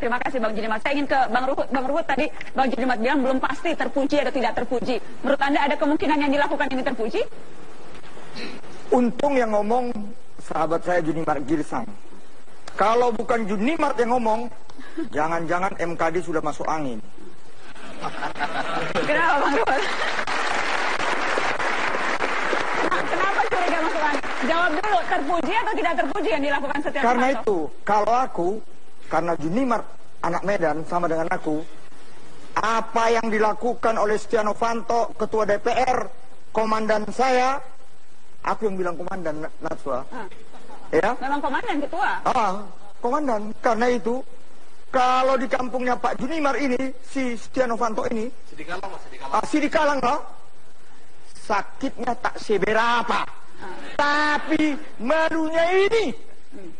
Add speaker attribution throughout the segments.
Speaker 1: terima kasih Bang Junimat. Saya ingin ke Bang Ruhut. Bang Ruhut tadi Bang Junimat bilang belum pasti terpuji atau tidak terpuji. Menurut Anda ada kemungkinan yang dilakukan ini terpuji?
Speaker 2: Untung yang ngomong sahabat saya Junimart Girsang. Kalau bukan Junimart yang ngomong, jangan-jangan MKD sudah masuk angin.
Speaker 1: Kenapa Bang Ruhut? Kenapa curiga masuk angin? Jawab dulu, terpuji atau tidak terpuji yang dilakukan Setia Novanto?
Speaker 2: Karena itu, kalau aku, karena Junimart anak Medan sama dengan aku, apa yang dilakukan oleh Setia Novanto, ketua DPR, komandan saya, aku yang bilang komandan Najwa. Ya?
Speaker 1: Memang komandan ketua.
Speaker 2: Komandan. Karena itu, kalau di kampungnya Pak Junimart ini, si Setia Novanto ini, Sidikalang loh, sakitnya tak seberapa. Tapi malunya ini,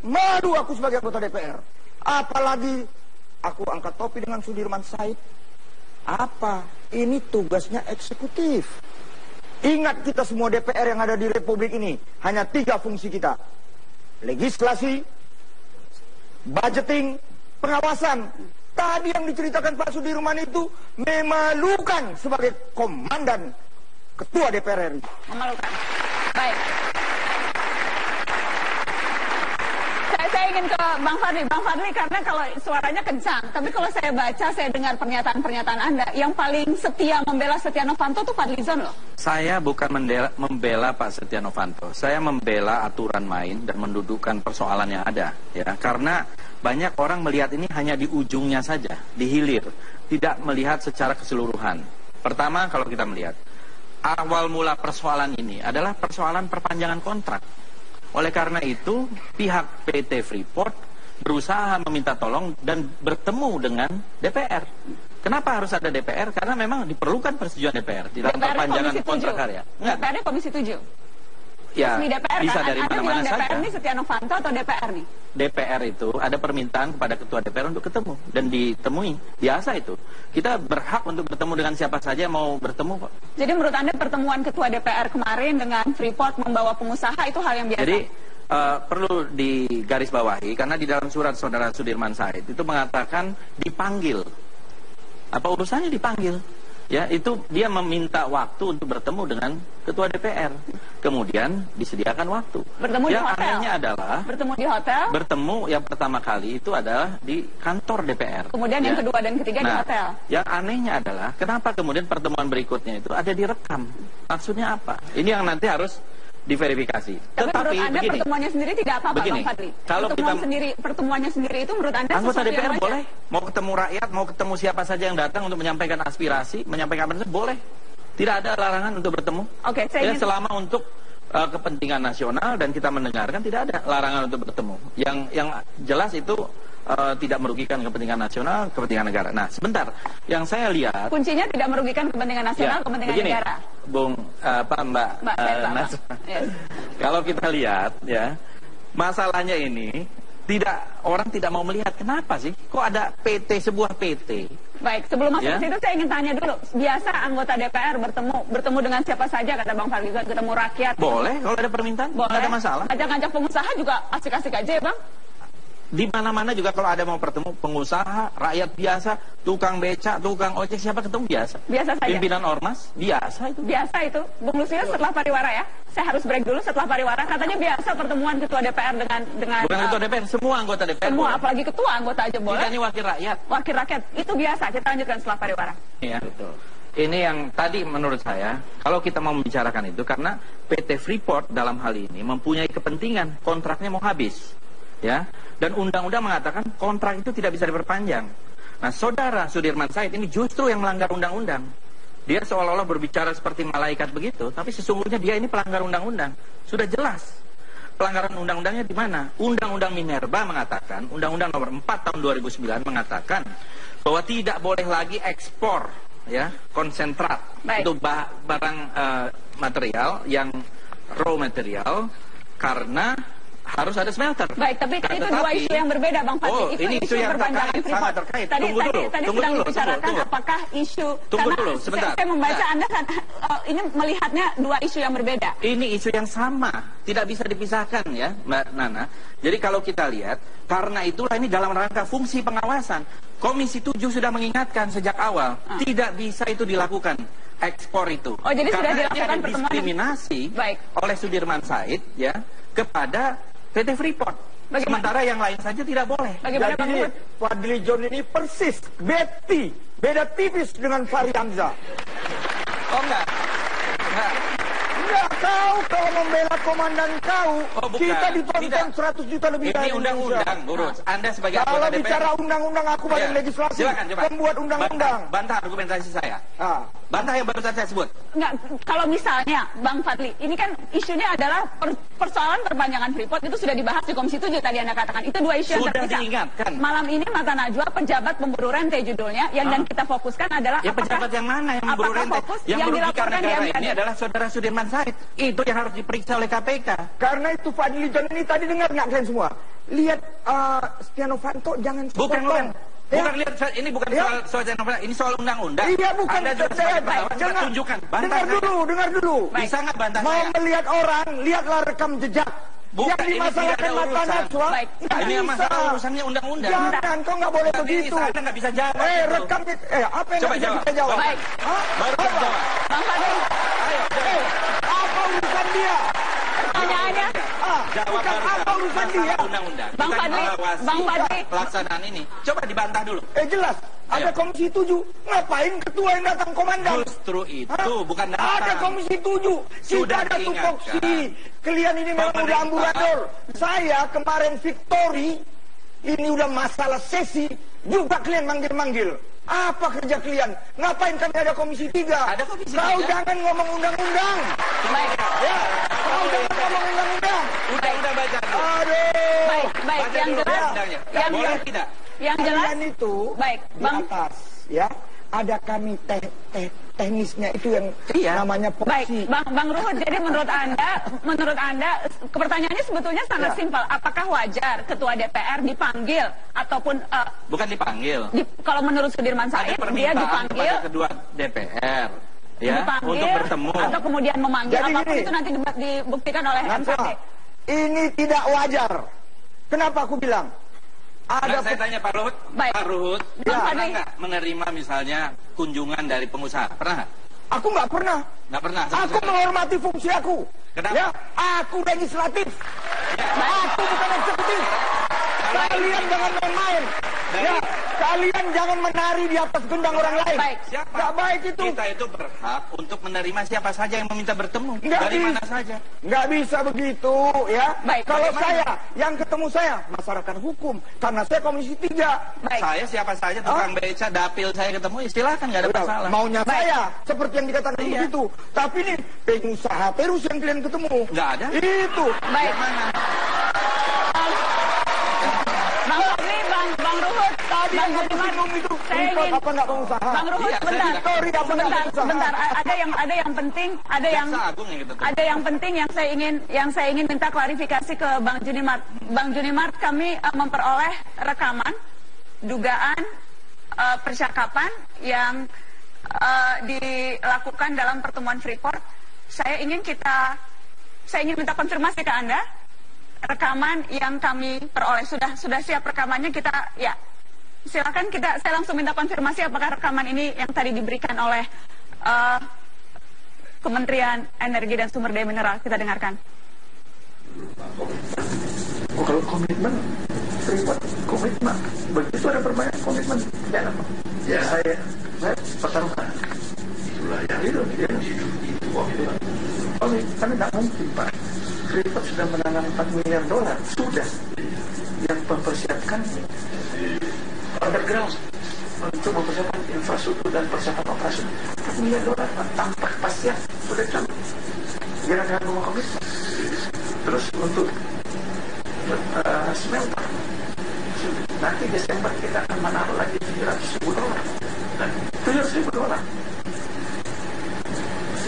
Speaker 2: malu aku sebagai anggota DPR. Apalagi aku angkat topi dengan Sudirman Said. Apa? Ini tugasnya eksekutif. Ingat kita semua DPR yang ada di Republik ini, hanya 3 fungsi kita. Legislasi, budgeting, pengawasan. Tadi yang diceritakan Pak Sudirman itu memalukan sebagai komandan ketua DPR RI.
Speaker 1: Memalukan. Baik. Saya ingin ke Bang Fadli. Bang Fadli, karena kalau suaranya kencang, tapi kalau saya baca, saya dengar pernyataan-pernyataan Anda, yang paling setia membela Setia Novanto itu Fadlizon loh.
Speaker 3: Saya bukan membela Pak Setia Novanto. Saya membela aturan main dan mendudukkan persoalan yang ada. Ya, karena banyak orang melihat ini hanya di ujungnya saja, di hilir, tidak melihat secara keseluruhan. Pertama, kalau kita melihat, awal mula persoalan ini adalah persoalan perpanjangan kontrak. Oleh karena itu, pihak PT Freeport berusaha meminta tolong dan bertemu dengan DPR. Kenapa harus ada DPR? Karena memang diperlukan persetujuan DPR di dalam perpanjangan kontrak karya.
Speaker 1: DPR Komisi 7.
Speaker 3: Ya,
Speaker 1: DPR,
Speaker 3: bisa
Speaker 1: kan?
Speaker 3: dari
Speaker 1: Anda
Speaker 3: mana-mana saja.
Speaker 1: DPR ini Setia Novanto atau DPR nih?
Speaker 3: DPR itu ada permintaan kepada ketua DPR untuk ketemu dan ditemui. Biasa itu. Kita berhak untuk bertemu dengan siapa saja yang mau bertemu kok.
Speaker 1: Jadi menurut Anda pertemuan ketua DPR kemarin dengan Freeport membawa pengusaha itu hal yang biasa?
Speaker 3: Jadi perlu digarisbawahi karena di dalam surat saudara Sudirman Said itu mengatakan dipanggil. Apa urusannya dipanggil? Ya, itu dia meminta waktu untuk bertemu dengan ketua DPR. Kemudian disediakan waktu.
Speaker 1: Bertemu
Speaker 3: yang
Speaker 1: di hotel.
Speaker 3: Anehnya adalah
Speaker 1: bertemu di hotel.
Speaker 3: Bertemu yang pertama kali itu adalah di kantor DPR.
Speaker 1: Kemudian yang kedua dan ketiga di hotel.
Speaker 3: Yang anehnya adalah kenapa kemudian pertemuan berikutnya itu ada direkam. Maksudnya apa? Ini yang nanti harus diverifikasi.
Speaker 1: Tapi
Speaker 3: Tetapi
Speaker 1: menurut Anda
Speaker 3: begini,
Speaker 1: pertemuannya sendiri tidak apa-apa, Bang Fadli?
Speaker 3: Kalau
Speaker 1: Pertemuannya sendiri itu menurut Anda
Speaker 3: anggota
Speaker 1: sesuatu
Speaker 3: DPR
Speaker 1: yang
Speaker 3: boleh mau ketemu rakyat, mau ketemu siapa saja yang datang untuk menyampaikan aspirasi, menyampaikan apa saja boleh. Tidak ada larangan untuk bertemu.
Speaker 1: Oke, saya ingin...
Speaker 3: selama untuk kepentingan nasional dan kita mendengarkan tidak ada larangan untuk bertemu. Yang jelas itu tidak merugikan kepentingan nasional, kepentingan negara. Nah, sebentar. Yang saya lihat
Speaker 1: kuncinya tidak merugikan kepentingan nasional, kepentingan
Speaker 3: begini,
Speaker 1: negara.
Speaker 3: Bung Mbak Najwa. Yes. Kalau kita lihat ya, masalahnya ini orang tidak mau melihat kenapa sih kok ada sebuah PT.
Speaker 1: Baik, sebelum masuk ke situ saya ingin tanya dulu. Biasa anggota DPR bertemu dengan siapa saja kata Bang Fadli, ketemu rakyat.
Speaker 3: Boleh, kalau ada permintaan, nggak ada masalah.
Speaker 1: Ngajak-ngajak pengusaha juga asik-asik aja ya, Bang?
Speaker 3: Di mana-mana juga kalau ada mau bertemu pengusaha, rakyat biasa, tukang becak, tukang ojek, siapa ketemu biasa. Biasa saja. Pimpinan ormas, biasa itu.
Speaker 1: Biasa itu. Bung Lusius setelah pariwara ya. Saya harus break dulu setelah pariwara. Katanya biasa pertemuan ketua DPR dengan
Speaker 3: bukan ketua DPR, semua anggota DPR.
Speaker 1: Semua, boleh. Apalagi ketua anggota aja boleh.
Speaker 3: Kita ini wakil rakyat.
Speaker 1: Wakil rakyat, itu biasa. Kita lanjutkan setelah pariwara.
Speaker 3: Iya, betul. Ini yang tadi menurut saya, kalau kita mau membicarakan itu, karena PT Freeport dalam hal ini mempunyai kepentingan, kontraknya mau habis. Ya, dan undang-undang mengatakan kontrak itu tidak bisa diperpanjang. Nah, saudara Sudirman Said ini justru yang melanggar undang-undang. Dia seolah-olah berbicara seperti malaikat begitu, tapi sesungguhnya dia ini pelanggar undang-undang. Sudah jelas. Pelanggaran undang-undangnya di mana? Undang-undang Minerba mengatakan, Undang-Undang Nomor 4 Tahun 2009 mengatakan bahwa tidak boleh lagi ekspor ya konsentrat untuk barang material yang raw material karena harus ada smelter.
Speaker 1: Baik, tapi kan itu dua isu yang berbeda, Bang Fadli.
Speaker 3: Oh,
Speaker 1: itu
Speaker 3: ini isu yang
Speaker 1: perpanjangan
Speaker 3: terkait,
Speaker 1: Freeport.
Speaker 3: sangat terkait.
Speaker 1: Tadi sedang dibicarakan
Speaker 3: tunggu.
Speaker 1: apakah isu...
Speaker 3: Tunggu
Speaker 1: karena
Speaker 3: dulu, sebentar.
Speaker 1: Saya membaca Anda kan, ini melihatnya dua isu yang berbeda.
Speaker 3: Ini isu yang sama, tidak bisa dipisahkan ya, Mbak Nana. Jadi kalau kita lihat, karena itulah ini dalam rangka fungsi pengawasan. Komisi 7 sudah mengingatkan sejak awal, tidak bisa itu dilakukan. Ekspor itu.
Speaker 1: Oh, jadi sudah dilakukan
Speaker 3: ada
Speaker 1: pertemuan
Speaker 3: diskriminasi oleh Sudirman Said ya kepada PT Freeport. Sementara yang lain saja tidak boleh.
Speaker 1: Bagaimana
Speaker 2: Jadi Fadli John ini persis Betty, beda tipis dengan Fahri Hamzah.
Speaker 3: Oh enggak.
Speaker 2: Enggak, kau kalau membela komandan kau, kita ditonton
Speaker 3: tidak.
Speaker 2: 100 juta lebih dari
Speaker 3: Ini undang-undang, Burus. Anda sebagai
Speaker 2: kalau
Speaker 3: anggota DPR.
Speaker 2: bicara undang-undang aku badan legislasi,
Speaker 3: Silakan, coba.
Speaker 2: pembuat undang-undang.
Speaker 3: Bantah argumentasi saya. Bantah yang barusan saya sebut.
Speaker 1: Enggak, kalau misalnya Bang Fadli, ini kan isunya adalah persoalan perpanjangan Freeport itu sudah dibahas di Komisi 7 tadi Anda katakan. Itu dua isu yang
Speaker 3: Sudah
Speaker 1: terpisah.
Speaker 3: diingatkan.
Speaker 1: Malam ini Mata Najwa pejabat pemburu rente judulnya yang dan kita fokuskan adalah
Speaker 3: ya pejabat yang mana yang memburu rente? Yang merugikan negara ini adalah saudara Sudirman Said. Itu yang harus diperiksa oleh KPK.
Speaker 2: Karena itu Fadli John ini tadi dengar nggak kalian semua? Lihat Setia Novanto jangan
Speaker 3: Bukan lihat ini bukan soal ini soal undang-undang.
Speaker 2: Iya, bukan.
Speaker 3: Anda juga sebagai pengawas tunjukkan.
Speaker 2: Dengar dulu.
Speaker 3: Bisa nggak bantah
Speaker 2: mau
Speaker 3: saya?
Speaker 2: melihat orang, lihatlah rekam jejak.
Speaker 3: Bukan,
Speaker 2: yang dimasalahkan Mata Najwa.
Speaker 3: Ini masalah urusannya undang-undang.
Speaker 2: Jangan, kau nggak boleh begitu.
Speaker 3: Anda nggak bisa jawab.
Speaker 2: Rekam apa yang nggak bisa kita jawab?
Speaker 1: Baik.
Speaker 3: Baru jawab.
Speaker 1: Bang Fadli.
Speaker 2: Apa urusan dia?
Speaker 1: Pertanyaannya.
Speaker 2: Bukan apa urusan dia?
Speaker 3: Undang-undang.
Speaker 1: Bang Fadli.
Speaker 3: Pelaksanaan ini. Coba dibantah dulu.
Speaker 2: Jelas. Ada Komisi 7. Ngapain ketua yang datang komandan?
Speaker 3: Justru itu bukan datang.
Speaker 2: Ada Komisi 7.
Speaker 3: Sudah
Speaker 2: Kita ada
Speaker 3: diingatkan.
Speaker 2: tupoksi. Kalian ini memang udah amburador. Saya kemarin Victory. Ini udah masalah sesi. Juga kalian manggil-manggil. Apa kerja kalian? Ngapain kami ada Komisi 3?
Speaker 3: Ada Komisi 3.
Speaker 2: Kau jangan ngomong undang-undang.
Speaker 1: Baik.
Speaker 2: Ya. Kau jangan ngomong undang-undang.
Speaker 3: Udah baca.
Speaker 2: Aduh.
Speaker 1: Baik.
Speaker 3: Baca
Speaker 1: Yang
Speaker 3: dulu
Speaker 1: jelas.
Speaker 3: undang-undangnya. Boleh tidak?
Speaker 1: Yang jelas.
Speaker 2: Kalian itu
Speaker 1: Baik.
Speaker 2: di
Speaker 1: Bang.
Speaker 2: atas. Ya. Ada kami teknisnya itu yang namanya
Speaker 1: Baik,
Speaker 2: polisi.
Speaker 1: Bang Ruhut, jadi menurut Anda, pertanyaannya sebetulnya sangat simpel. Apakah wajar Ketua DPR dipanggil ataupun
Speaker 3: bukan dipanggil?
Speaker 1: Kalau menurut Sudirman Said, dia dipanggil
Speaker 3: kepada kedua DPR, ya,
Speaker 1: dipanggil,
Speaker 3: untuk bertemu
Speaker 1: atau kemudian memanggil.
Speaker 2: Jadi
Speaker 1: Apapun
Speaker 2: gini,
Speaker 1: itu nanti dibuktikan oleh MKD.
Speaker 2: Ini tidak wajar. Kenapa aku bilang? Ada
Speaker 3: saya tanya Pak Ruhut,
Speaker 1: Baik.
Speaker 3: Pak Ruhut,
Speaker 1: Bang
Speaker 3: pernah
Speaker 1: Fadli.
Speaker 3: nggak menerima misalnya kunjungan dari pengusaha? Pernah nggak?
Speaker 2: Aku nggak pernah.
Speaker 3: Nggak pernah.
Speaker 2: Aku menghormati fungsi aku.
Speaker 3: Kenapa?
Speaker 2: Ya, aku legislatif. Aku bukan eksekutif. Kalian jangan main-main. Ya, kalian jangan menari di atas gendang orang lain.
Speaker 1: Baik.
Speaker 3: Siapa?
Speaker 2: Nggak baik itu.
Speaker 3: Kita itu berhak untuk menerima siapa saja yang meminta bertemu.
Speaker 2: Nggak
Speaker 3: dari
Speaker 2: bisa.
Speaker 3: mana saja.
Speaker 2: Nggak bisa begitu, ya.
Speaker 1: Baik.
Speaker 2: Kalau
Speaker 3: Bagaimana?
Speaker 2: saya, yang ketemu saya, masyarakat hukum. Karena saya Komisi 3.
Speaker 1: Baik.
Speaker 3: Saya siapa saja tukang beca, dapil saya ketemu, silakan nggak ada masalah.
Speaker 2: Maunya saya, seperti yang dikatakan
Speaker 3: Iya.
Speaker 2: begitu. Tapi nih, pengusaha terus yang kalian ketemu.
Speaker 3: Nggak ada.
Speaker 2: Itu.
Speaker 1: Baik.
Speaker 3: Mana?
Speaker 1: Bang Fadli, Bang Ruhut,
Speaker 2: Tadi
Speaker 1: Bang
Speaker 2: yang
Speaker 1: Budiman,
Speaker 2: bingung itu,
Speaker 1: saya
Speaker 2: Freeport
Speaker 1: ingin
Speaker 2: apa nggak pengusaha?
Speaker 1: Bang Ruhut,
Speaker 3: Iya, saya
Speaker 1: sebentar,
Speaker 3: tidak.
Speaker 2: Sorry, apa nggak pengusaha?
Speaker 1: sebentar, ada yang penting, ada yang
Speaker 3: Jaksa Agung yang kita temu.
Speaker 1: ada yang penting yang saya ingin minta klarifikasi ke Bang Junimart. Bang Junimart, kami memperoleh rekaman dugaan percakapan yang dilakukan dalam pertemuan Freeport. Saya ingin minta konfirmasi ke Anda. Rekaman yang kami peroleh sudah siap rekamannya, kita ya silakan saya langsung minta konfirmasi apakah rekaman ini yang tadi diberikan oleh Kementerian Energi dan Sumber Daya Mineral. Kita dengarkan.
Speaker 4: Kalau komitmen Freeport, komitmen begitu ada permainan komitmen jangan ya saya pertaruhkan itulah yang itu kami tidak mungkin Pak. Freeport sudah menanam $4 miliar sudah yang mempersiapkan underground untuk mempersiapkan infrastruktur dan persiapan operasi $4 miliar tanpa kepastian sudah cukup jangan rumah komitmen terus untuk smelter nanti Desember kita akan menaruh lagi $700.000 dan $700.000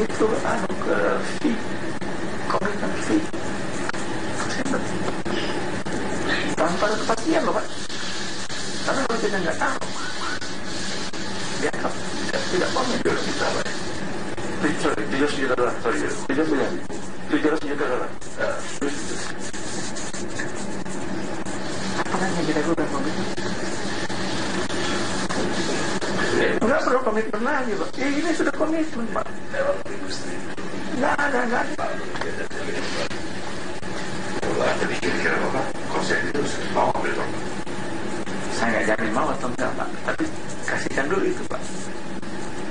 Speaker 4: itu ke fee komitmen fee tanpa ada kepastian loh Pak. Karena kalau kita nggak tahu, dianggap tidak paham jual kita Pak. 700 juta dolar, sorry, 700 juta dolar. Apa yang kita lakukan Pak? Enggak perlu komitmen lagi Pak. Ini sudah komitmen Pak. Nggak ada. Jadi kira-kira Bapak, konsep itu mau ambil dong? Saya nggak jamin mau atau enggak Pak, tapi kasihkan dulu itu Pak.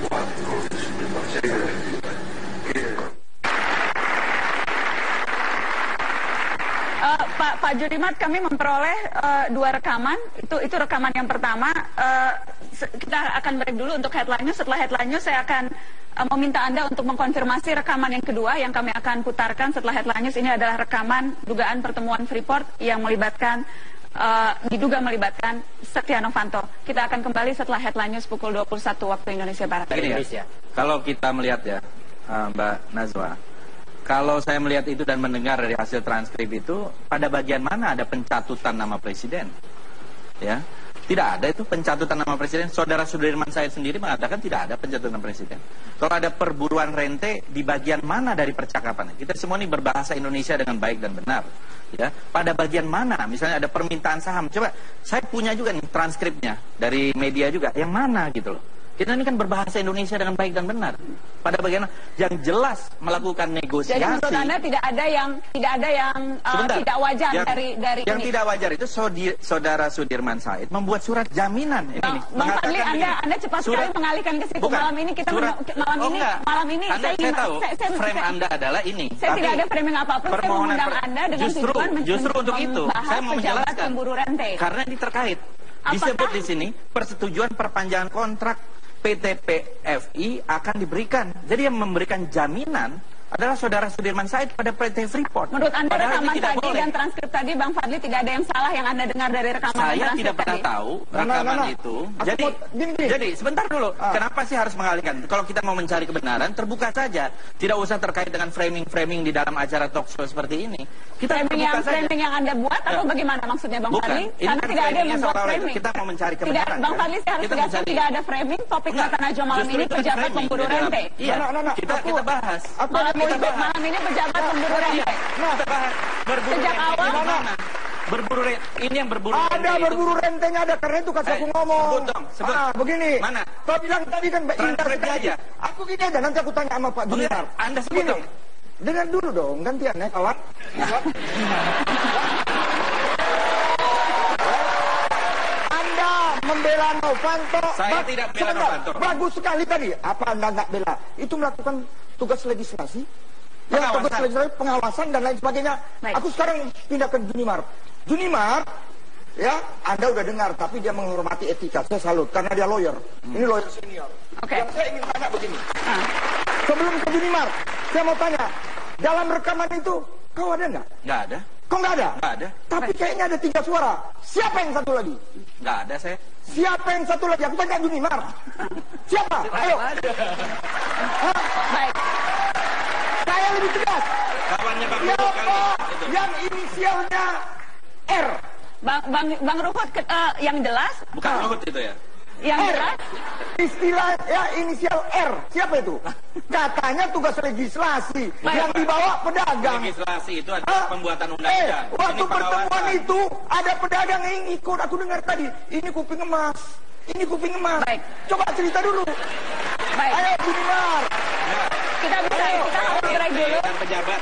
Speaker 4: Wah, kalau itu sudah Pak, saya kira itu Pak.
Speaker 1: Pak Junimart, kami memperoleh 2 rekaman. Itu rekaman yang pertama. Kita akan break dulu untuk headline news. Setelah headline news saya akan meminta Anda untuk mengkonfirmasi rekaman yang kedua yang kami akan putarkan setelah headline news. Ini adalah rekaman dugaan pertemuan Freeport yang diduga melibatkan Setia Novanto. Kita akan kembali setelah headline news pukul 21 waktu Indonesia Barat.
Speaker 3: Ya, kalau kita melihat ya, Mbak Nazwa, kalau saya melihat itu dan mendengar dari hasil transkrip itu, pada bagian mana ada pencatutan nama presiden? Ya, tidak ada itu pencatutan nama presiden. Saudara Sudirman Said sendiri mengatakan tidak ada pencatutan presiden. Kalau ada perburuan rente, di bagian mana dari percakapan? Kita semua ini berbahasa Indonesia dengan baik dan benar. Ya, pada bagian mana? Misalnya ada permintaan saham. Coba, saya punya juga nih transkripnya dari media juga. Yang mana gitu loh? Kita ini kan berbahasa Indonesia dengan baik dan benar. Pada bagian yang jelas melakukan negosiasi.
Speaker 1: Jadi menurut Anda tidak ada yang tidak wajar dari
Speaker 3: yang
Speaker 1: ini.
Speaker 3: Tidak wajar itu Saudara Sudirman Said membuat surat jaminan ini.
Speaker 1: Bang Fadli, Anda cepat sekali mengalihkan ke situ. Malam ini kita malam ini
Speaker 3: saya ingin tahu frame Anda adalah ini.
Speaker 1: Saya tidak ada framing apapun. Saya mengundang Anda dengan tujuan
Speaker 3: justru untuk itu saya mau menjelaskan.
Speaker 1: Pemburu rente.
Speaker 3: Karena ini terkait. Disebut di sini persetujuan perpanjangan kontrak PT PFI akan diberikan. Jadi yang memberikan jaminan adalah Saudara Sudirman Said pada PT Freeport.
Speaker 1: Menurut Anda rekaman tadi
Speaker 3: boleh.
Speaker 1: dan transkrip tadi, Bang Fadli, tidak ada yang salah yang Anda dengar dari rekaman dan transkrip tadi?
Speaker 3: Saya tidak pernah tahu rekaman itu. Jadi sebentar dulu. Kenapa sih harus mengalihkan? Kalau kita mau mencari kebenaran, terbuka saja. Tidak usah terkait dengan framing-framing di dalam acara talk show seperti ini. Kita
Speaker 1: framing yang Anda buat atau bagaimana maksudnya Bang Fadli? Karena tidak ada yang membuat framing.
Speaker 3: Kita mau mencari kebenaran.
Speaker 1: Bang Fadli, saya harus tegaskan tidak ada framing. Topik Mata Najwa malam ini pejabat pemburu rente.
Speaker 3: Iya, kita bahas.
Speaker 1: Malam ini pejabat pemburu rente.
Speaker 3: Kita bahas
Speaker 1: sejak awal.
Speaker 3: Berburu rente. Ini yang berburu
Speaker 2: rente. Ada berburu rentenya ada, karena itu kasih aku ngomong.
Speaker 3: Sebut dong, sebut.
Speaker 2: Begini.
Speaker 3: Mana?
Speaker 2: Kau bilang tadi kan Mbak Indah
Speaker 3: aja.
Speaker 2: Aku gini aja, nanti aku tanya sama Pak Junimart.
Speaker 3: Anda sebut dong.
Speaker 2: Dengar dulu dong, gantian ya kawan. Anda membela Novanto.
Speaker 3: Saya tidak bela Novanto.
Speaker 2: Bagus sekali tadi. Apa Anda nggak bela? Itu melakukan tugas legislasi. Ya, tugas legislasi, pengawasan dan lain sebagainya. Baik. Aku sekarang pindah ke Junimart. Junimart, ya Anda udah dengar, tapi dia menghormati etika. Saya salut karena dia lawyer. Ini lawyer senior. Yang saya ingin tanya begini. Sebelum ke Junimart, saya mau tanya, dalam rekaman itu kau ada nggak?
Speaker 3: Nggak ada.
Speaker 2: Kau nggak ada?
Speaker 3: Nggak ada.
Speaker 2: Tapi kayaknya ada 3 suara. Siapa yang satu lagi?
Speaker 3: Nggak ada saya.
Speaker 2: Siapa yang satu lagi? Aku tanya Junimart. Siapa? Ayo.
Speaker 1: Baik.
Speaker 2: Saya lebih tegas.
Speaker 3: Kawannya Bang
Speaker 2: Ruhut
Speaker 3: kali.
Speaker 2: Yang inisialnya R.
Speaker 1: Bang Ruhut yang jelas.
Speaker 3: Bukan Ruhut itu ya.
Speaker 1: Yang jelas.
Speaker 2: Istilah ya inisial R. Siapa itu? Katanya tugas legislasi. Yang dibawa pedagang.
Speaker 3: Legislasi itu adalah pembuatan undang-undang.
Speaker 2: Waktu pertemuan itu ada pedagang yang ikut. Aku dengar tadi. Ini kuping emas. Ini kuping emas.
Speaker 1: Baik.
Speaker 2: Coba cerita dulu.
Speaker 1: Baik.
Speaker 2: Ayo Junimart.
Speaker 1: Kita harus break dulu.
Speaker 3: Pejabat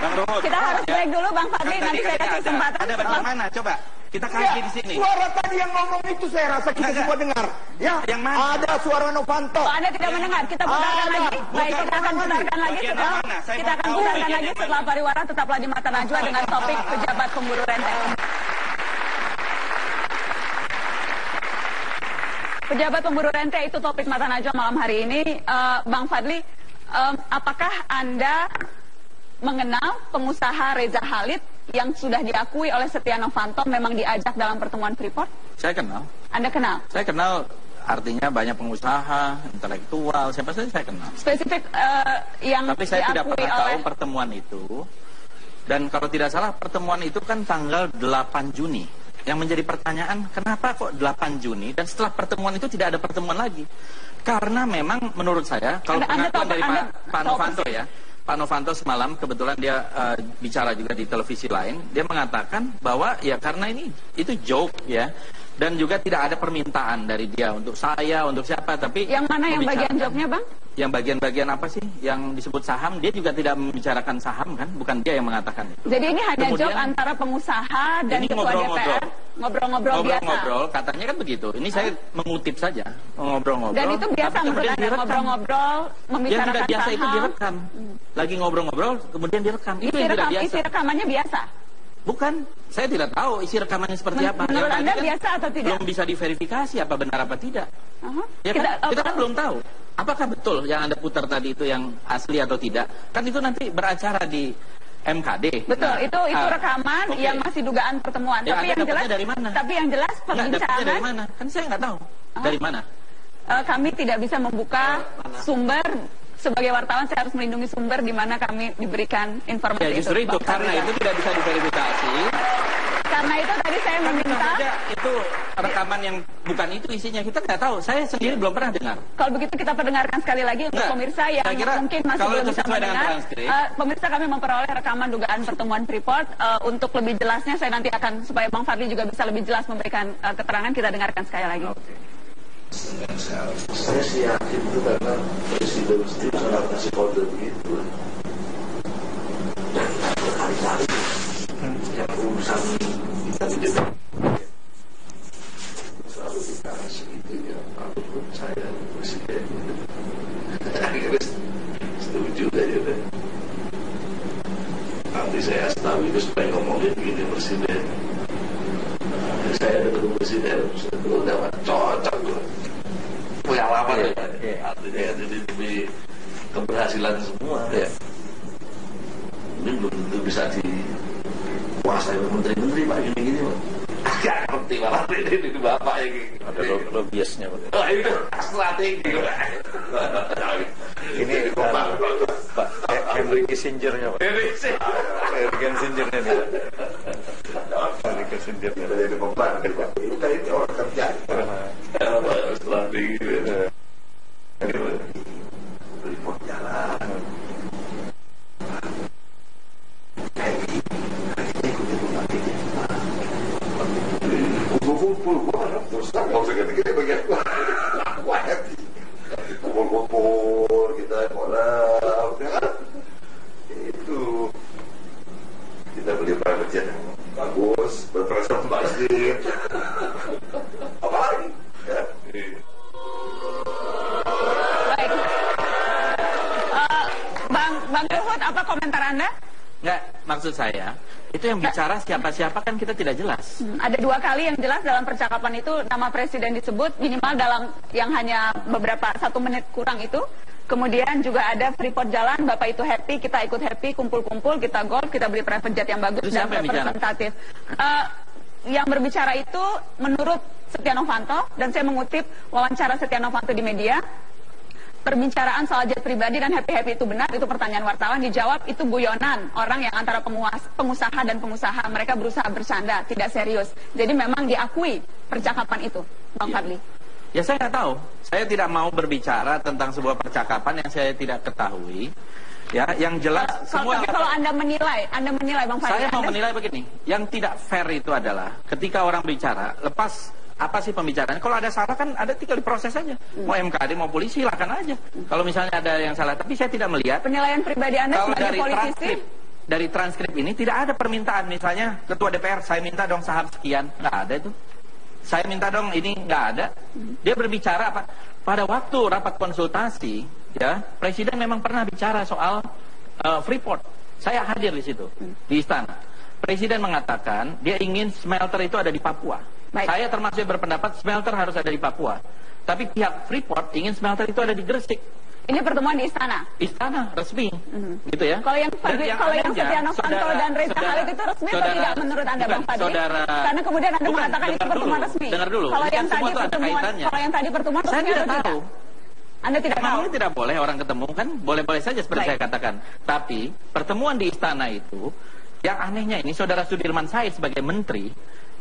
Speaker 3: Bang Ruhut.
Speaker 1: Kita harus break dulu Bang Fadli. Nanti saya kasih kesempatan.
Speaker 3: Ada bagaimana? Coba kita kaji di sini.
Speaker 2: Suara tadi yang ngomong itu saya rasa kita semua dengar. Ya.
Speaker 3: Yang mana?
Speaker 2: Ada suara Novanto.
Speaker 1: Anda tidak mendengar. Kita putarkan lagi. Baik, kita akan putarkan lagi setelah pariwara. Tetaplah di Mata Najwa dengan topik pejabat pemburu rente. Pejabat pemburu rente itu topik Mata Najwa malam hari ini. Bang Fadli, apakah Anda mengenal pengusaha Reza Khalid yang sudah diakui oleh Setia Novanto memang diajak dalam pertemuan Freeport?
Speaker 3: Saya kenal.
Speaker 1: Anda kenal?
Speaker 3: Saya kenal, artinya banyak pengusaha, intelektual, siapa saja saya kenal.
Speaker 1: Spesifik yang
Speaker 3: tapi saya tidak pernah tahu
Speaker 1: oleh...
Speaker 3: pertemuan itu. Dan kalau tidak salah pertemuan itu kan tanggal 8 Juni. yang menjadi pertanyaan, kenapa kok 8 Juni dan setelah pertemuan itu tidak ada pertemuan lagi? Karena memang menurut saya, kalau pengakuan dari Pak Novanto ya, Pak Novanto semalam kebetulan dia bicara juga di televisi lain, dia mengatakan bahwa ya karena itu joke ya, dan juga tidak ada permintaan dari dia untuk saya, untuk siapa, tapi
Speaker 1: yang mana yang bagian joke-nya, Bang?
Speaker 3: Yang bagian-bagian apa sih? Yang disebut saham, dia juga tidak membicarakan saham kan? Bukan dia yang mengatakan itu.
Speaker 1: Jadi ini hanya joke antara pengusaha dan ketua DPR. Ngobrol-ngobrol biasa.
Speaker 3: Ngobrol, katanya kan begitu. Ini saya mengutip saja, ngobrol-ngobrol.
Speaker 1: Dan itu biasa menurut Anda, ngobrol-ngobrol, membicarakan
Speaker 3: yang tidak biasa
Speaker 1: saham.
Speaker 3: Itu direkam. Lagi ngobrol-ngobrol, kemudian direkam. Itu yang tidak biasa.
Speaker 1: Isi rekamannya biasa?
Speaker 3: Bukan, saya tidak tahu isi rekamannya seperti apa.
Speaker 1: Menurut Anda biasa atau tidak?
Speaker 3: Belum bisa diverifikasi apa benar apa tidak. Ya kan? Kita kan belum tahu. Apakah betul yang Anda putar tadi itu yang asli atau tidak? Kan itu nanti beracara di MKD.
Speaker 1: Betul, itu rekaman yang masih dugaan pertemuan.
Speaker 3: Ya,
Speaker 1: tapi yang jelas
Speaker 3: dari mana?
Speaker 1: Tapi yang jelas perbincangan
Speaker 3: dari mana? Kan saya nggak tahu. Dari mana?
Speaker 1: Kami tidak bisa membuka sumber. Sebagai wartawan saya harus melindungi sumber di mana kami diberikan informasi
Speaker 3: ya, justru itu. Karena itu tidak bisa diverifikasi.
Speaker 1: Karena itu tadi saya meminta.
Speaker 3: Itu rekaman yang bukan itu isinya, kita nggak tahu. Saya sendiri belum pernah dengar.
Speaker 1: Kalau begitu kita perdengarkan sekali lagi untuk pemirsa yang mungkin masih belum bisa mendengar. Pemirsa, kami memperoleh rekaman dugaan pertemuan Freeport. Untuk lebih jelasnya saya nanti akan, supaya Bang Fadli juga bisa lebih jelas memberikan keterangan, kita dengarkan sekali lagi.
Speaker 4: Saya sih yakin itu karena presiden sendiri sangat kasih kode begitu. Dan berkali-kali yang urusan kita di DPR selalu bicara segitu ya, apapun saya presiden. Akhirnya setuju aja deh. Nanti saya tahu itu supaya ngomongin begini presiden. Saya ada ketemu presiden, saya dapat cocok loh. Pengalaman ya, artinya demi keberhasilan semua ya. Ini belum tentu bisa dikuasai oleh menteri-menteri Pak, gini-gini Pak. Agak ngerti malah ini Bapak yang ada lobbyisnya Pak. Oh itu strategi
Speaker 5: ini Pak Henry Kissinger-nya Pak. Henry Kissinger-nya nih. Henry Kissinger-nya
Speaker 4: jadi beban kita ini orang kerja. Strategi Freeport jalan. Kumpul-kumpul, terus mau segede-gede bagian aku happy. Kumpul-kumpul, kita kolab, itu kita beli private jet yang bagus, berprestasi basket. Apa lagi? Ya.
Speaker 1: Baik. Bang Luhut, apa komentar Anda?
Speaker 3: Enggak, maksud saya itu yang bicara siapa-siapa kan kita tidak jelas.
Speaker 1: Ada 2 kali yang jelas dalam percakapan itu nama presiden disebut, minimal dalam yang hanya beberapa 1 menit kurang itu. Kemudian juga ada Freeport jalan, Bapak itu happy, kita ikut happy, kumpul-kumpul, kita golf, kita beli private jet yang bagus
Speaker 3: Terus
Speaker 1: dan representatif. Yang berbicara itu menurut Setia Novanto, dan saya mengutip wawancara Setia Novanto di media. Perbincangan soal jet pribadi dan happy-happy itu benar, itu pertanyaan wartawan, dijawab itu guyonan orang yang antara pengusaha dan pengusaha, mereka berusaha bercanda, tidak serius. Jadi memang diakui percakapan itu, Bang Fadli.
Speaker 3: Ya saya nggak tahu, saya tidak mau berbicara tentang sebuah percakapan yang saya tidak ketahui. Ya, yang jelas semua.
Speaker 1: Tapi kalau Anda menilai Bang Fadli.
Speaker 3: Saya mau menilai begini, yang tidak fair itu adalah ketika orang bicara, lepas apa sih pembicaraan? Kalau ada salah kan ada tinggal diproses aja. Mau MKD mau polisi silakan aja. Kalau misalnya ada yang salah, tapi saya tidak melihat.
Speaker 1: Penilaian pribadi Anda sebagai politisi.
Speaker 3: Dari transkrip ini tidak ada permintaan, misalnya ketua DPR saya minta dong saham sekian, nggak ada itu. Saya minta dong ini, nggak ada. Dia berbicara apa? Pada waktu rapat konsultasi, ya presiden memang pernah bicara soal Freeport. Saya hadir di situ di istana. Presiden mengatakan dia ingin smelter itu ada di Papua. Baik. Saya termasuk berpendapat smelter harus ada di Papua. Tapi pihak Freeport ingin smelter itu ada di Gresik.
Speaker 1: Ini pertemuan di istana?
Speaker 3: Istana, resmi. Gitu ya.
Speaker 1: Kalau yang Setia Novanto dan Reza Khalid itu resmi atau tidak menurut Anda, Bang Fadli? Karena kemudian Anda mengatakan itu pertemuan resmi.
Speaker 3: Dengar dulu.
Speaker 1: Kalau yang tadi pertemuan resmi atau tidak? Anda tidak tahu?
Speaker 3: Memang tidak boleh orang ketemu kan? Boleh-boleh saja seperti saya katakan. Tapi pertemuan di istana itu, yang anehnya ini Saudara Sudirman Said sebagai menteri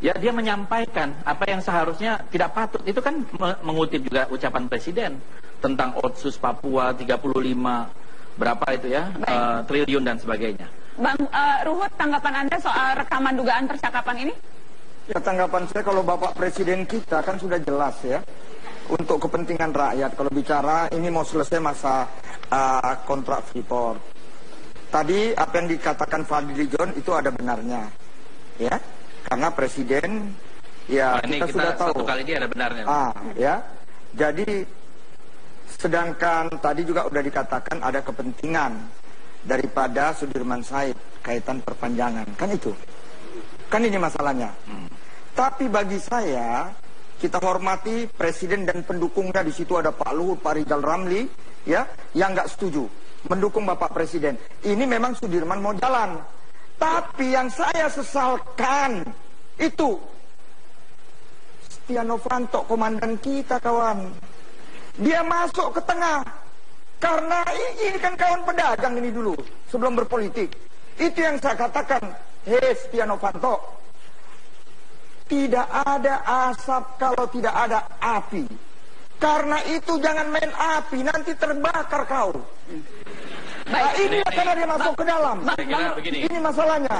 Speaker 3: Ya, dia menyampaikan apa yang seharusnya tidak patut. Itu kan mengutip juga ucapan Presiden tentang Otsus Papua 35 berapa itu ya, triliun dan sebagainya.
Speaker 1: Bang Ruhut, tanggapan Anda soal rekaman dugaan percakapan ini?
Speaker 2: Ya, tanggapan saya kalau Bapak Presiden kita kan sudah jelas ya, untuk kepentingan rakyat. Kalau bicara ini mau selesai masa kontrak Freeport. Tadi apa yang dikatakan Fadli John itu ada benarnya, ya. Karena Presiden, ya
Speaker 3: ini
Speaker 2: kita sudah tahu.
Speaker 3: Satu kali dia ada benarnya.
Speaker 2: Ya. Jadi, sedangkan tadi juga udah dikatakan ada kepentingan daripada Sudirman Said kaitan perpanjangan, kan itu. Kan ini masalahnya. Tapi bagi saya, kita hormati Presiden dan pendukungnya. Di situ ada Pak Luhut, Pak Rizal Ramli, ya, yang nggak setuju mendukung Bapak Presiden. Ini memang Sudirman mau jalan. Tapi yang saya sesalkan itu Setia Novanto, komandan kita, kawan. Dia masuk ke tengah. Karena ini kan kawan pedagang ini dulu, sebelum berpolitik. Itu yang saya katakan, hei Setia Novanto, tidak ada asap kalau tidak ada api. Karena itu jangan main api, nanti terbakar kau. Nah, inilah karena dia masuk ke dalam. Ini masalahnya.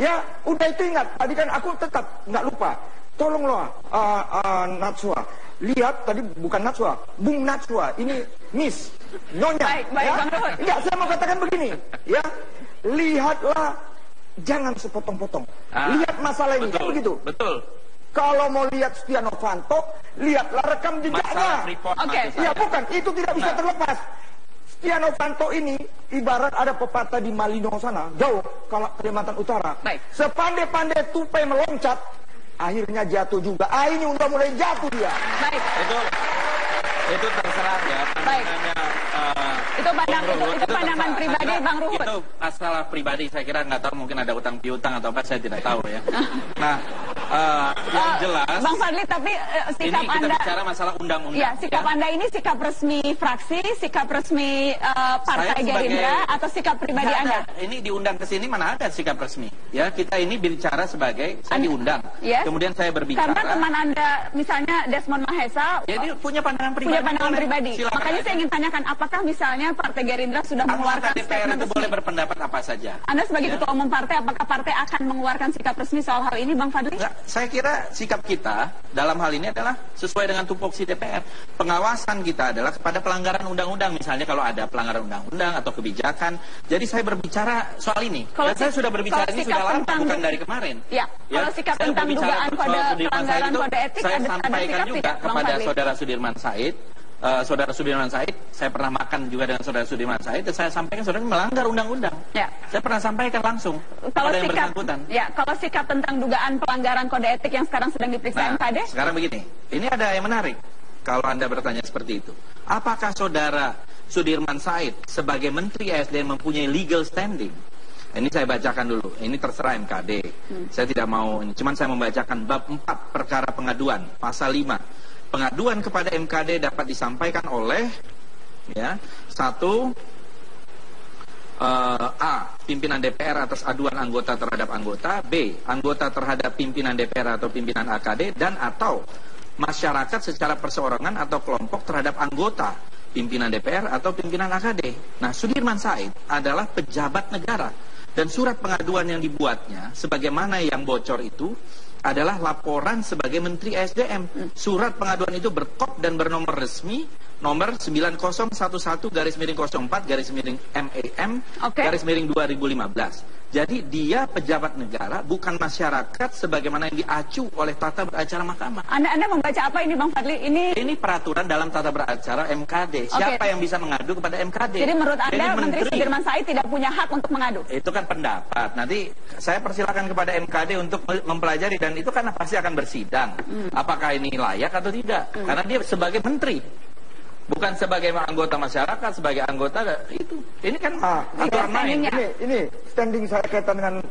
Speaker 2: Ya, udah itu ingat. Tadi kan aku tetap nggak lupa. Tolonglah Natsua. Lihat tadi bukan Natsua, Bung Natsua. Ini Miss Nyonya.
Speaker 1: Baik,
Speaker 2: ya?
Speaker 1: Bang Ruhut.
Speaker 2: Enggak, saya mau katakan begini. Ya, lihatlah, jangan sepotong-potong. Lihat masalah ini, kan begitu.
Speaker 3: Betul.
Speaker 2: Kalau mau lihat Setia Novanto, lihatlah rekam jejaknya.
Speaker 1: Oke.
Speaker 2: Ya bukan, itu tidak bisa terlepas. Setia Novanto ini ibarat ada pepatah di Malino sana, jauh kalau Kalimantan Utara.
Speaker 1: Baik.
Speaker 2: Sepandai-pandai tupai meloncat, akhirnya jatuh juga. Ini udah mulai jatuh dia.
Speaker 1: Baik.
Speaker 3: Itu terserah ya.
Speaker 1: Baik. Itu pandangan pribadi Bang Ruhut.
Speaker 3: Itu masalah pribadi, saya kira nggak tahu, mungkin ada utang piutang atau apa, saya tidak tahu ya. Nah, yang jelas
Speaker 1: Bang Fadli, tapi sikap
Speaker 3: ini kita
Speaker 1: Anda
Speaker 3: bicara masalah undang-undang.
Speaker 1: Ya, sikap Anda ini sikap resmi fraksi, sikap resmi Partai Gerindra, atau sikap pribadi Anda?
Speaker 3: Ini diundang ke sini mana ada sikap resmi. Ya, kita ini bicara sebagai saya diundang.
Speaker 1: Yes.
Speaker 3: Kemudian saya berbicara.
Speaker 1: Karena teman Anda misalnya Desmond Mahesa,
Speaker 3: ya, dia punya pandangan pribadi.
Speaker 1: Silakan. Makanya saya ingin tanyakan, apakah misalnya Partai Gerindra sudah mengeluarkan statement
Speaker 3: resmi? Boleh berpendapat apa saja.
Speaker 1: Anda sebagai ketua umum partai, apakah partai akan mengeluarkan sikap resmi soal hal ini, Bang Fadli?
Speaker 3: Enggak, saya kira sikap kita dalam hal ini adalah sesuai dengan tupoksi DPR. Pengawasan kita adalah kepada pelanggaran undang-undang, misalnya kalau ada pelanggaran undang-undang atau kebijakan. Jadi saya berbicara soal ini. Dan saya sudah berbicara ini sudah lama, bukan dari kemarin.
Speaker 1: Ya, kalau sikap tentang dugaan pelanggaran kode etik,
Speaker 3: saya
Speaker 1: ada
Speaker 3: sampaikan
Speaker 1: sikap
Speaker 3: juga
Speaker 1: tidak,
Speaker 3: kepada Saudara Sudirman Said. Saudara Sudirman Said, saya pernah makan juga dengan Saudara Sudirman Said, dan saya sampaikan saudara melanggar undang-undang. Ya. Saya pernah sampaikan langsung kepada yang bersangkutan.
Speaker 1: Ya, kalau sikap tentang dugaan pelanggaran kode etik yang sekarang sedang diperiksa MKD?
Speaker 3: Sekarang begini, ini ada yang menarik. Kalau Anda bertanya seperti itu, apakah Saudara Sudirman Said sebagai Menteri SDM mempunyai legal standing? Ini saya bacakan dulu. Ini terserah MKD. Saya tidak mau ini. Cuman saya membacakan bab 4 perkara pengaduan, pasal 5. Pengaduan kepada MKD dapat disampaikan oleh satu, A. Pimpinan DPR atas aduan anggota terhadap anggota. B. Anggota terhadap pimpinan DPR atau pimpinan AKD. Dan atau masyarakat secara perseorangan atau kelompok terhadap anggota pimpinan DPR atau pimpinan AKD. Nah, Sudirman Said adalah pejabat negara. Dan surat pengaduan yang dibuatnya, sebagaimana yang bocor itu, adalah laporan sebagai Menteri SDM. Surat pengaduan itu berkop dan bernomor resmi nomor 9011-04-MAM-2015. Jadi dia pejabat negara, bukan masyarakat sebagaimana yang diacu oleh tata beracara mahkamah.
Speaker 1: Anda membaca apa ini, Bang Fadli? Ini
Speaker 3: peraturan dalam tata beracara MKD. Siapa yang bisa mengadu kepada MKD?
Speaker 1: Jadi menurut Anda Menteri Sudirman Said tidak punya hak untuk mengadu?
Speaker 3: Itu kan pendapat. Nanti saya persilakan kepada MKD untuk mempelajari, dan itu kan pasti akan bersidang. Apakah ini layak atau tidak? Karena dia sebagai menteri, bukan sebagai anggota masyarakat, sebagai anggota itu. Ini kan aturan main.
Speaker 2: Ini standing saya kaitan dengan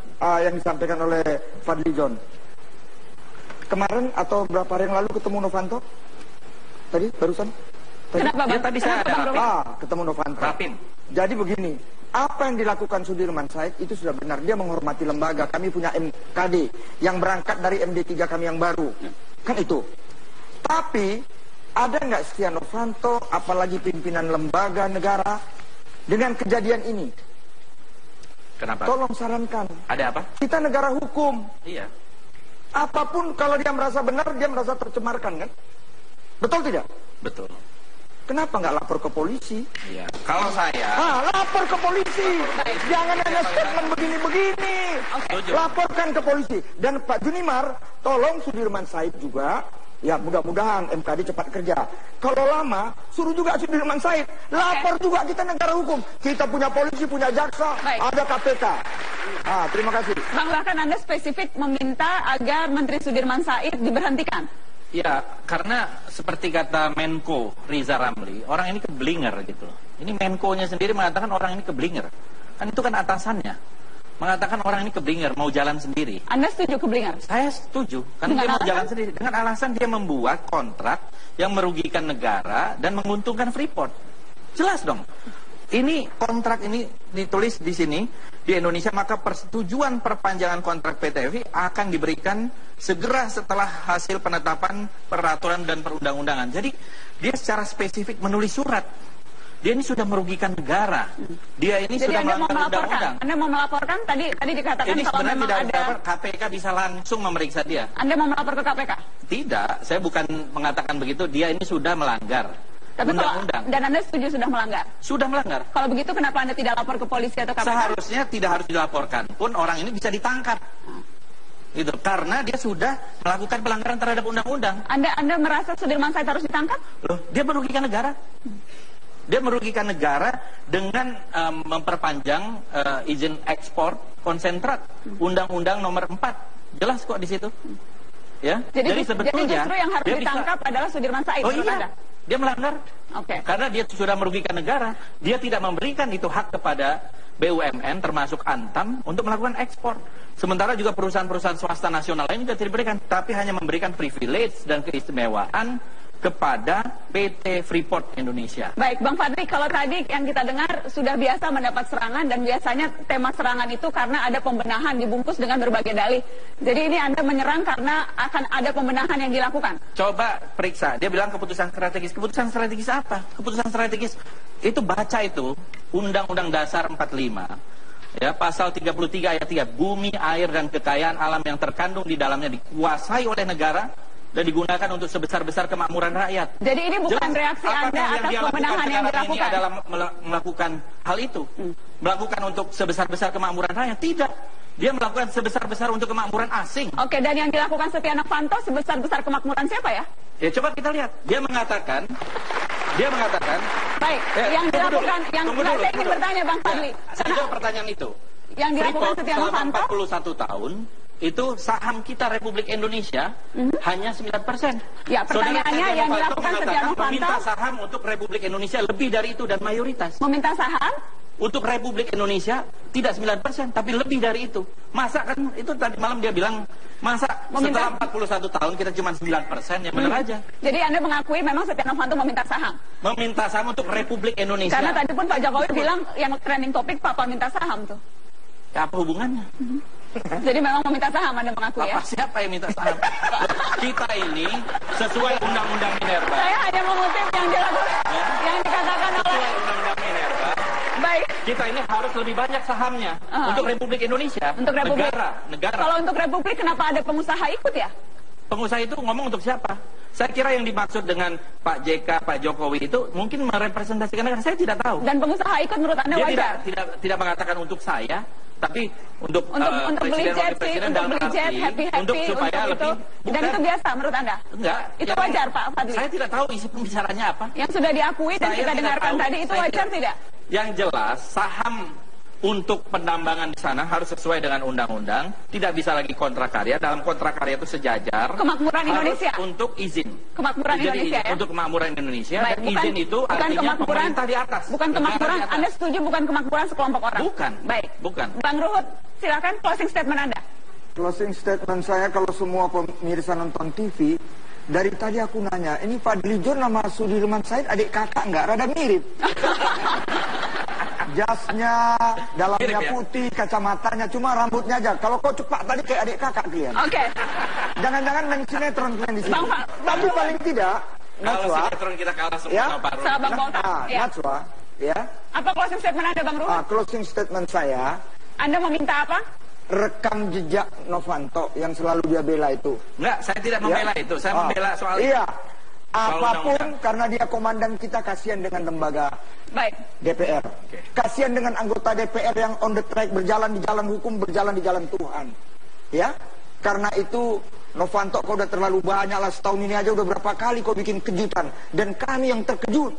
Speaker 2: yang disampaikan oleh Fadli John. Kemarin atau berapa hari yang lalu ketemu Novanto? Tadi barusan.
Speaker 1: Kenapa, Bang?
Speaker 3: Tadi saya ada
Speaker 2: ketemu Novanto.
Speaker 3: Rapim.
Speaker 2: Jadi begini, Apa yang dilakukan Sudirman Said itu sudah benar. Dia menghormati lembaga. Kami punya MKD yang berangkat dari MD3 kami yang baru. Kan itu. Tapi ada nggak Setia Novanto, apalagi pimpinan lembaga negara dengan kejadian ini?
Speaker 3: Kenapa?
Speaker 2: Tolong sarankan.
Speaker 3: Ada apa?
Speaker 2: Kita negara hukum.
Speaker 3: Iya.
Speaker 2: Apapun kalau dia merasa benar, dia merasa tercemarkan kan? Betul tidak?
Speaker 3: Betul.
Speaker 2: Kenapa nggak lapor ke polisi?
Speaker 3: Iya. Kalau saya...
Speaker 2: lapor ke polisi. Jangan hanya statement begini-begini. Laporkan ke polisi. Dan Pak Junimar, tolong Sudirman Said juga. Ya mudah-mudahan MKD cepat kerja. Kalau lama, suruh juga Sudirman Said. Lapor juga, kita negara hukum. Kita punya polisi, punya jaksa, ada KPK. Terima kasih.
Speaker 1: Bang, bahkan Anda spesifik meminta agar Menteri Sudirman Said diberhentikan.
Speaker 3: Ya, karena seperti kata Menko Riza Ramli, orang ini keblinger gitu. Ini Menko-nya sendiri mengatakan orang ini keblinger. Kan itu kan atasannya. Mengatakan orang ini keblinger, mau jalan sendiri.
Speaker 1: Anda setuju keblinger?
Speaker 3: Saya setuju, karena dia mau jalan sendiri. Dengan alasan dia membuat kontrak yang merugikan negara dan menguntungkan Freeport. Jelas dong. Ini kontrak ini ditulis di sini, di Indonesia, maka persetujuan perpanjangan kontrak PT FI akan diberikan segera setelah hasil penetapan peraturan dan perundang-undangan. Jadi dia secara spesifik menulis surat. Dia ini sudah merugikan negara. Dia ini
Speaker 1: jadi
Speaker 3: sudah
Speaker 1: Anda
Speaker 3: melanggar undang-undang.
Speaker 1: Anda mau melaporkan? Tadi dikatakan
Speaker 3: ini
Speaker 1: kalau memang
Speaker 3: tidak
Speaker 1: ada...
Speaker 3: KPK bisa langsung memeriksa dia.
Speaker 1: Anda mau melapor ke KPK?
Speaker 3: Tidak, saya bukan mengatakan begitu. Dia ini sudah melanggar undang-undang.
Speaker 1: Dan Anda setuju sudah melanggar?
Speaker 3: Sudah melanggar.
Speaker 1: Kalau begitu kenapa Anda tidak lapor ke polisi atau KPK?
Speaker 3: Seharusnya tidak harus dilaporkan pun orang ini bisa ditangkap. Gitu. Karena dia sudah melakukan pelanggaran terhadap undang-undang.
Speaker 1: Anda merasa Sudirman Said harus ditangkap?
Speaker 3: Loh, dia merugikan negara. Dia merugikan negara dengan memperpanjang izin ekspor konsentrat. Undang-undang nomor 4. Jelas kok di situ. Ya. Jadi sebetulnya
Speaker 1: jadi justru yang harus ditangkap adalah Sudirman Said.
Speaker 3: Oh iya. Anda. Dia melanggar. Karena dia sudah merugikan negara. Dia tidak memberikan itu hak kepada BUMN termasuk Antam untuk melakukan ekspor. Sementara juga perusahaan-perusahaan swasta nasional lain juga tidak diberikan, tapi hanya memberikan privilege dan keistimewaan kepada PT Freeport Indonesia.
Speaker 1: Baik, Bang Fadli, kalau tadi yang kita dengar sudah biasa mendapat serangan dan biasanya tema serangan itu karena ada pembenahan dibungkus dengan berbagai dalih. Jadi ini Anda menyerang karena akan ada pembenahan yang dilakukan.
Speaker 3: Coba periksa, dia bilang keputusan strategis. Keputusan strategis apa? Keputusan strategis itu baca itu Undang-Undang Dasar 45. Ya, pasal 33 ayat 3, bumi, air dan kekayaan alam yang terkandung di dalamnya dikuasai oleh negara dan digunakan untuk sebesar-besar kemakmuran rakyat.
Speaker 1: Jadi ini bukan reaksi Anda atas pembenahan yang dilakukan?
Speaker 3: Ini adalah melakukan hal itu. Melakukan untuk sebesar-besar kemakmuran rakyat. Tidak. Dia melakukan sebesar-besar untuk kemakmuran asing.
Speaker 1: Oke, dan yang dilakukan Setia Novanto sebesar-besar kemakmuran siapa ya?
Speaker 3: Ya coba kita lihat. Dia mengatakan
Speaker 1: baik, yang dilakukan saya ingin bertanya Bang Fadli.
Speaker 3: Saya jawab pertanyaan itu.
Speaker 1: Yang dilakukan Setia Novanto
Speaker 3: 41 tahun itu saham kita Republik Indonesia hanya 9%.
Speaker 1: Ya, pertanyaannya yang dilakukan Setia Novanto
Speaker 3: meminta saham untuk Republik Indonesia lebih dari itu dan mayoritas.
Speaker 1: Meminta saham
Speaker 3: untuk Republik Indonesia tidak 9%, tapi lebih dari itu. Masa kan itu tadi malam dia bilang, masa setelah 41 tahun kita cuma 9%, ya benar aja.
Speaker 1: Jadi Anda mengakui memang Setia Novanto meminta saham?
Speaker 3: Meminta saham untuk Republik Indonesia.
Speaker 1: Karena tadi pun Pak Jokowi bilang yang trending topik Papa minta saham tuh.
Speaker 3: Ya, apa hubungannya?
Speaker 1: Jadi memang meminta saham Anda mengakui ya?
Speaker 3: Siapa yang minta saham? Kita ini sesuai Undang-Undang Minerba.
Speaker 1: Saya hanya mengutip yang dilakukan, yang dikatakan oleh
Speaker 3: Undang-Undang Minerba.
Speaker 1: Baik.
Speaker 3: Kita ini harus lebih banyak sahamnya untuk Republik Indonesia.
Speaker 1: Untuk Republik.
Speaker 3: Negara.
Speaker 1: Kalau untuk Republik kenapa ada pengusaha ikut ya?
Speaker 3: Pengusaha itu ngomong untuk siapa? Saya kira yang dimaksud dengan Pak JK, Pak Jokowi itu mungkin merepresentasikan negara. Saya tidak tahu.
Speaker 1: Dan pengusaha ikut menurut Anda wajar?
Speaker 3: Dia tidak mengatakan untuk saya, tapi untuk
Speaker 1: beli jet, happy,
Speaker 3: untuk supaya lebih.
Speaker 1: Dan itu biasa menurut Anda?
Speaker 3: Enggak.
Speaker 1: Itu wajar Pak Fadli?
Speaker 3: Saya tidak tahu isi pembicaranya apa.
Speaker 1: Yang sudah diakui dan kita dengarkan tadi itu wajar tidak?
Speaker 3: Yang jelas saham untuk penambangan di sana harus sesuai dengan undang-undang, tidak bisa lagi kontrak karya. Dalam kontrak karya itu sejajar.
Speaker 1: Kemakmuran Indonesia.
Speaker 3: Untuk izin.
Speaker 1: Kemakmuran Indonesia ya.
Speaker 3: Untuk kemakmuran Indonesia.
Speaker 1: Baik,
Speaker 3: dan izin itu artinya pemerintah di atas.
Speaker 1: Bukan kemakmuran. Anda setuju bukan kemakmuran sekelompok orang?
Speaker 3: Bukan.
Speaker 1: Baik.
Speaker 3: Bukan.
Speaker 1: Bang Ruhut, silakan closing statement Anda.
Speaker 2: Closing statement saya, kalau semua pemirsa nonton TV, dari tadi aku nanya, ini Fadli John sama Sudirman Said adik kakak nggak? Rada mirip. jasnya, dalamnya
Speaker 3: Mirip, ya?
Speaker 2: putih, kacamatanya, cuma rambutnya aja. Kalau kau cepat tadi kayak adik kakak kalian.
Speaker 1: Oke.
Speaker 2: Jangan-jangan main sinetron kalian di sini.
Speaker 1: Bang Pak,
Speaker 2: Tapi paling tidak,
Speaker 3: Kalau
Speaker 2: Najwa,
Speaker 3: sinetron kita kalah semua
Speaker 2: Ya.
Speaker 3: sama Pak Ruhut.
Speaker 1: sama Bang Botak. Ya.
Speaker 2: Najwa, ya,
Speaker 1: Apa closing statement Anda, Bang Ruhut?
Speaker 2: closing statement saya,
Speaker 1: Anda meminta apa?
Speaker 2: rekam jejak Novanto yang selalu dia bela itu.
Speaker 3: Enggak, saya tidak membela itu. Saya membela soal itu.
Speaker 2: Iya.
Speaker 3: Soal
Speaker 2: Apapun
Speaker 3: undang-undang.
Speaker 2: karena dia komandan kita, kasihan dengan lembaga
Speaker 1: Baik.
Speaker 2: DPR. Kasihan dengan anggota DPR yang on the track, berjalan di jalan hukum, berjalan di jalan Tuhan. Ya. Karena itu Novanto, kau udah terlalu banyak lah, setahun ini aja udah berapa kali kau bikin kejutan, dan kami yang terkejut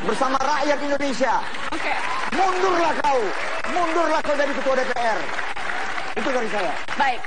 Speaker 2: bersama rakyat Indonesia.
Speaker 1: Oke.
Speaker 2: Mundurlah kau dari ketua DPR. Itu dari saya.
Speaker 1: Baik.